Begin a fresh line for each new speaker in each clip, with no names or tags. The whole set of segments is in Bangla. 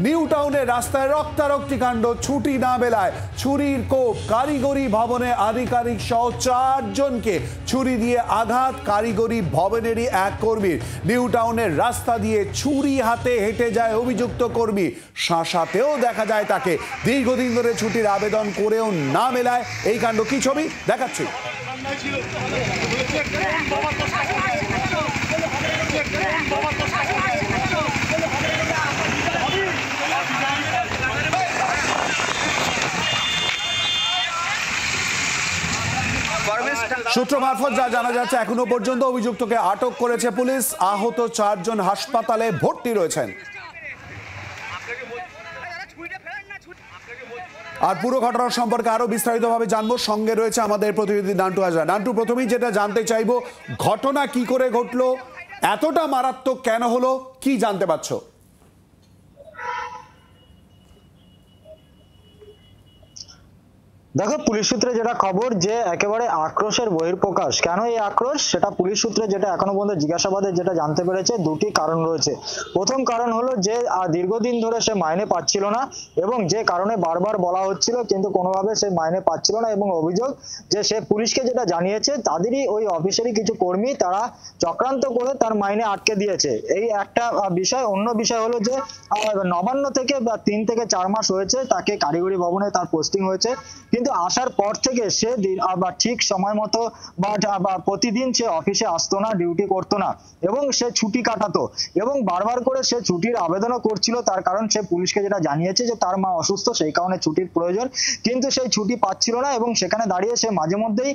নিউ টাউনের রাস্তায় রক্তারক্তি কাণ্ড, ছুটি না মেলায় ছুরির কোপ, কারিগরি ভবনে আধিকারিক সহ 4 জনকে ছুরি দিয়ে আঘাত, কারিগরি ভবনেরই এক কর্মীর। নিউ টাউনের রাস্তা দিয়ে ছুরি হাতে হেঁটে যায় অভিযুক্ত কর্মী, শাসাতেও দেখা যায় তাকে। দীর্ঘদিন ধরে ছুটির আবেদন করেও না মেলায় এই কাণ্ড। কি ছবি দেখাচ্ছি। সূত্র মারফত যা জানা যাচ্ছে, এখনো পর্যন্ত অভিযুক্তকে আটক করেছে পুলিশ। আহত 4 জন হাসপাতালে ভর্তি রয়েছেন। আর পুরো ঘটনার সম্পর্কে আরো বিস্তারিতভাবে জানবো, সঙ্গে রয়েছে আমাদের প্রতিনিধি নান্টু হাজরা। নান্টু, প্রথমেই যেটা জানতে চাইবো, ঘটনা কি করে ঘটলো, এতটা মারাত্মক কেন হলো, কি জানতে পারছো?
দেখো, পুলিশ সূত্রে যেটা খবর যে একেবারে আক্রোশের বহিঃপ্রকাশ। কেন এই আক্রোশ, সেটা পুলিশ সূত্রে যেটা এখনো পর্যন্ত জিজ্ঞাসাবাদে যেটা জানতে পেরেছে, দুটি কারণ রয়েছে। প্রথম কারণ হলো যে দীর্ঘদিন ধরে সে মাইনে পাচ্ছিল না, এবং যে কারণে বারবার বলা হচ্ছিল কিন্তু কোনোভাবে সে মাইনে পাচ্ছিল না, এবং অভিযোগ যে সে পুলিশকে যেটা জানিয়েছে তাদেরই ওই অফিসেরই কিছু কর্মী তারা চক্রান্ত করে তার মাইনে আটকে দিয়েছে। এই একটা বিষয়। অন্য বিষয় হলো যে নবান্ন থেকে 3 থেকে 4 মাস হয়েছে তাকে কারিগরি ভবনে তার পোস্টিং হয়েছে, কিন্তু আসার পর থেকে সে ঠিক সময় মতো বা প্রতিদিন সে অফিসে আসতো না, ডিউটি করতো না, এবং সে ছুটি কাটাতো, এবং বারবার করে সে ছুটির আবেদনও করছিল। তার কারণ সে পুলিশকে যেটা জানিয়েছে যে তার মা অসুস্থ, সেই কারণে ছুটির প্রয়োজন, কিন্তু সেই ছুটি পাচ্ছিল না, এবং সেখানে দাঁড়িয়ে সে মাঝে মধ্যেই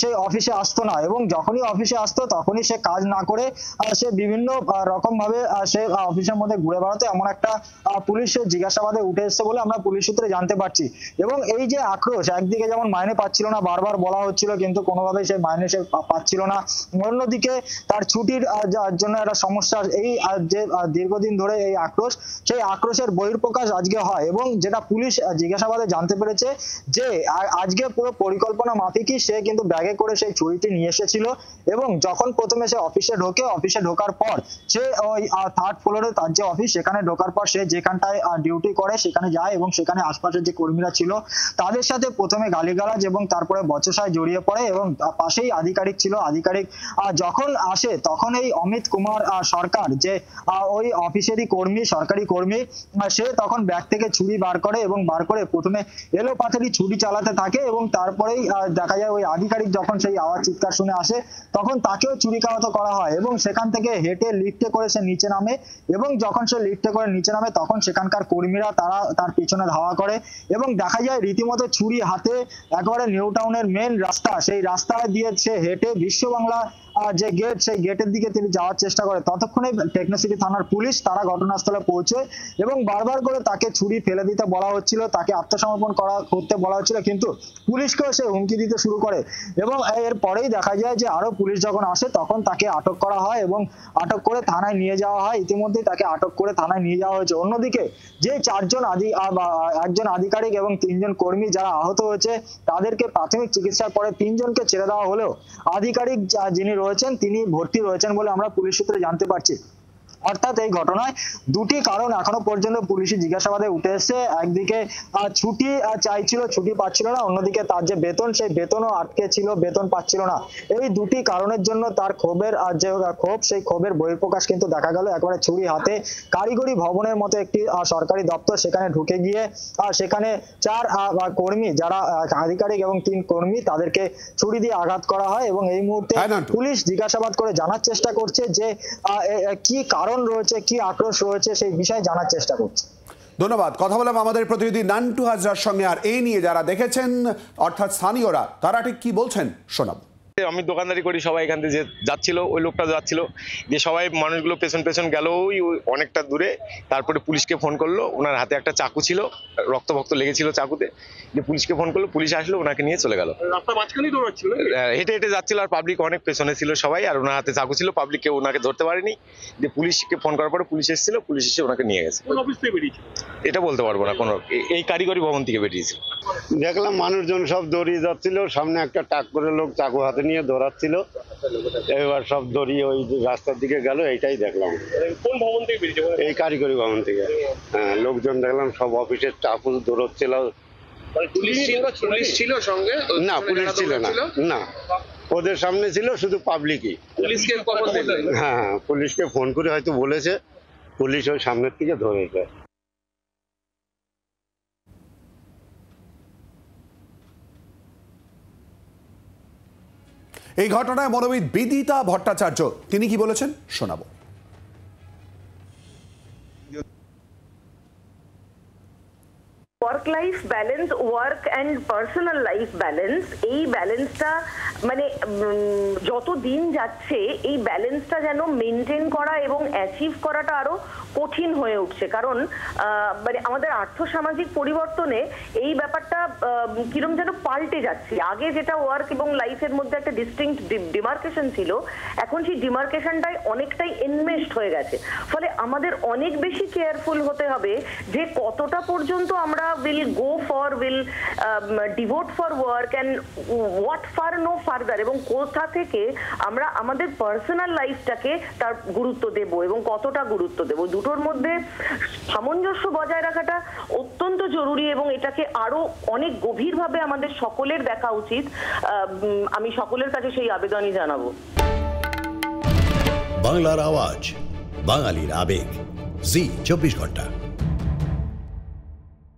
সে অফিসে আসতো না, এবং যখনই অফিসে আসতো তখনই সে কাজ না করে সে বিভিন্ন রকম ভাবে সে অফিসের মধ্যে ঘুরে বেড়াতো। এমন একটা পুলিশের জিজ্ঞাসাবাদে উঠে এসছে বলে আমরা পুলিশ সূত্রে জানতে পারছি। এবং এই যে আক্রোশ, একদিকে যেমন মাইনে পাচ্ছিল না, বারবার বলা হচ্ছিল কিন্তু কোনোভাবে সে মাইনে সে পাচ্ছিল না, অন্যদিকে তার ছুটির জন্য একটা সমস্যা। এই যে দীর্ঘদিন ধরে এই আক্রোশ, সেই আক্রোশের বহিঃপ্রকাশ আজকে হয়। এবং যেটা পুলিশ জিজ্ঞাসাবাদে জানতে পেরেছে যে আজকে পুরো পরিকল্পনা মাফিকই সে কিন্তু ব্যাগে করে সেই ছুরিটি নিয়ে এসেছিল, এবং যখন প্রথমে সে অফিসে ঢোকে, অফিসে ঢোকার পর সে ওই 3rd ফ্লোরে তার যে অফিস, সেখানে ঢোকার পর সে যেখানটায় ডিউটি করে সেখানে যায়, এবং সেখানে আশপাশের যে কর্মীরা ছিল তাদের সাথে প্রথমে গালিগালাজ এবং তারপরে বচসায় জড়িয়ে পড়ে, এবং পাশেই আধিকারিক ছিল। আধিকারিক যখন আসে তখন এই অমিত কুমার সরকার, যে ওই অফিসেরই কর্মী, সরকারি কর্মী, সে তখন ব্যাগ থেকে ছুরি বার করে, এবং বার করে প্রথমে এলোপাথারি ছুরি চালাতে থাকে, এবং তারপরেই দেখা যায় ওই আধিকারিক যখন সেই আওয়াজ চিৎকার শুনে আসে তখন তাকেও ছুরিকাহত করা হয়, এবং সেখান থেকে হেঁটে লিফটে করে সে নিচে নামে, এবং যখন সে লিফটে করে নিচে নামে তখন সেখানকার কর্মীরা তারা তার পিছনে ধাওয়া করে, এবং দেখা যায় রীতিমতো ছুরি হাতে একেবারে নিউ টাউনের মেন রাস্তা, সেই রাস্তা দিয়ে সে হেঁটে বিশ্ব বাংলা যে গেট, সেই গেটের দিকে তিনি যাওয়ার চেষ্টা করে। ততক্ষণে টেকনোসিটি থানার পুলিশ তারা ঘটনাস্থলে পৌঁছয়, এবং বারবার করে তাকে ছুরি ফেলে দিতে বলা হচ্ছিল, তাকে আত্মসমর্পণ করতে বলা হচ্ছিল, কিন্তু পুলিশকেও সে হুমকি দিতে শুরু করে। এবং এর পরেই দেখা যায় যে আরো পুলিশ যখন আসে তখন তাকে আটক করা হয়, এবং আটক করে থানায় নিয়ে যাওয়া হয়। ইতিমধ্যেই তাকে আটক করে থানায় নিয়ে যাওয়া হয়েছে। অন্যদিকে যে 4 জন একজন আধিকারিক এবং 3 জন কর্মী যারা আহত হয়েছে তাদেরকে প্রাথমিক চিকিৎসার পরে 3 জনকে ছেড়ে দেওয়া হলেও আধিকারিক যিনি রয়েছেন তিনি ভর্তি রয়েছেন বলে আমরা পুলিশ সূত্রে জানতে পারছি। অর্থাৎ এই ঘটনায় দুটি কারণ এখনো পর্যন্ত পুলিশি জিজ্ঞাসাবাদে উঠে এসেছে। একদিকে ছুটি চাইছিল, ছুটি পাচ্ছিল না, অন্যদিকে তার যে বেতন, সেই বেতনও আটকে ছিল, বেতন পাচ্ছিল না। এই দুটি কারণের জন্য তার ক্ষোভের যে ক্ষোভ, সেই ক্ষোভের বহিঃপ্রকাশ কিন্তু দেখা গেল একেবারে ছুরি হাতে কারিগরি ভবনের মতো একটি সরকারি দপ্তর, সেখানে ঢুকে গিয়ে সেখানে 4 কর্মী যারা আধিকারিক এবং 3 কর্মী তাদেরকে ছুরি দিয়ে আঘাত করা হয়। এবং এই মুহূর্তে পুলিশ জিজ্ঞাসাবাদ করে জানার চেষ্টা করছে যে কি কারণ রয়েছে, কি আক্রোশ রয়েছে, সেই বিষয়ে জানার চেষ্টা করছে।
ধন্যবাদ। কথা বললাম আমাদের প্রতিনিধি নান্টু হাজরার সঙ্গে। আর এই নিয়ে যারা দেখেছেন অর্থাৎ স্থানীয়রা, তারা ঠিক কি বলছেন শোনাব।
আমি দোকানদারি করি, সবাই এখান থেকে যে যাচ্ছিল, ওই লোকটা যাচ্ছিল, যে সবাই মানুষগুলো পেছন পেছন গেল ওই অনেকটা দূরে। তারপরে পুলিশকে ফোন করলো, ওনার হাতে একটা চাকু ছিল, রক্ত লেগেছিল চাকুতে, যে পুলিশকে ফোন করলো, পুলিশ আসলো, ওনাকে নিয়ে চলে গেল। রাস্তা মাঝখানেই দৌড়াচ্ছিল, হেঁটে হেঁটে যাচ্ছিল, আর পাবলিক অনেক পেছনে ছিল সবাই, আর ওনার হাতে চাকু ছিল, পাবলিক কেউ ওনাকে ধরতে পারেনি। যে পুলিশকে ফোন করার পরে পুলিশ এসেছিল, পুলিশ এসে ওনাকে নিয়ে গেছে। কোন অফিস থেকে বেরিয়েছিল এটা বলতে পারবো না, কোনো এই কারিগরি ভবন থেকে বেরিয়েছিল।
দেখলাম মানুষজন সব দৌড়িয়ে যাচ্ছিল, সামনে একটা টাক করে লোক চাকু হাতে নিয়ে দৌড়াচ্ছিল, এবার সব দড়িয়ে ওই রাস্তার দিকে গেল, এইটাই দেখলাম।
কোন ভবন থেকে বেরিয়েছে?
এই কারিগরি ভবন থেকে। হ্যাঁ, লোকজন দেখলাম সব অফিসের স্টাফ দৌড়চ্ছিল।
পুলিশ ছিল সঙ্গে?
না, পুলিশ ছিল না, না, ওদের সামনে ছিল শুধু পাবলিকই।
পুলিশকে কখন দেখলেন?
হ্যাঁ, পুলিশকে ফোন করে হয়তো বলেছে, পুলিশ ওই সামনের থেকে ধরেছে।
এই ঘটনায় মনোবিদ বিদিতা ভট্টাচার্য তিনি কি বলেছেন শোনাবো।
Work life balance, work and personal life balance, এই ব্যালেন্সটা মানে যত দিন যাচ্ছে এই ব্যালেন্সটা যেন মেনটেন করা এবং অ্যাচিভ করাটা আরো কঠিন হয়ে উঠছে। কারণ মানে আমাদের আর্থসামাজিক পরিবর্তনে এই ব্যাপারটা কিরম যেন পাল্টে যাচ্ছে। আগে যেটা ওয়ার্ক এবং লাইফের মধ্যে একটা ডিস্টিংক্ট ডিমার্কেশন ছিল, এখন সেই ডিমার্কেশনটাই অনেকটাই এনমেশড হয়ে গেছে। ফলে আমাদের অনেক বেশি কেয়ারফুল হতে হবে যে কতটা পর্যন্ত আমরা will go for, will devote for work and what far no further, এবং কোথা থেকে আমরা আমাদের পার্সোনাল লাইফটাকে তার গুরুত্ব দেব এবং কতটা গুরুত্ব দেব, দুটোর মধ্যে সামঞ্জস্য বজায় রাখাটা অত্যন্ত জরুরি এবং এটাকে আরো অনেক গভীরভাবে আমাদের সকলের দেখা উচিত। আমি সকলের কাছে সেই আবেদনই জানাবো।
বাংলার আওয়াজ, বাঙালির আবেগ, জি 24 ঘন্টা।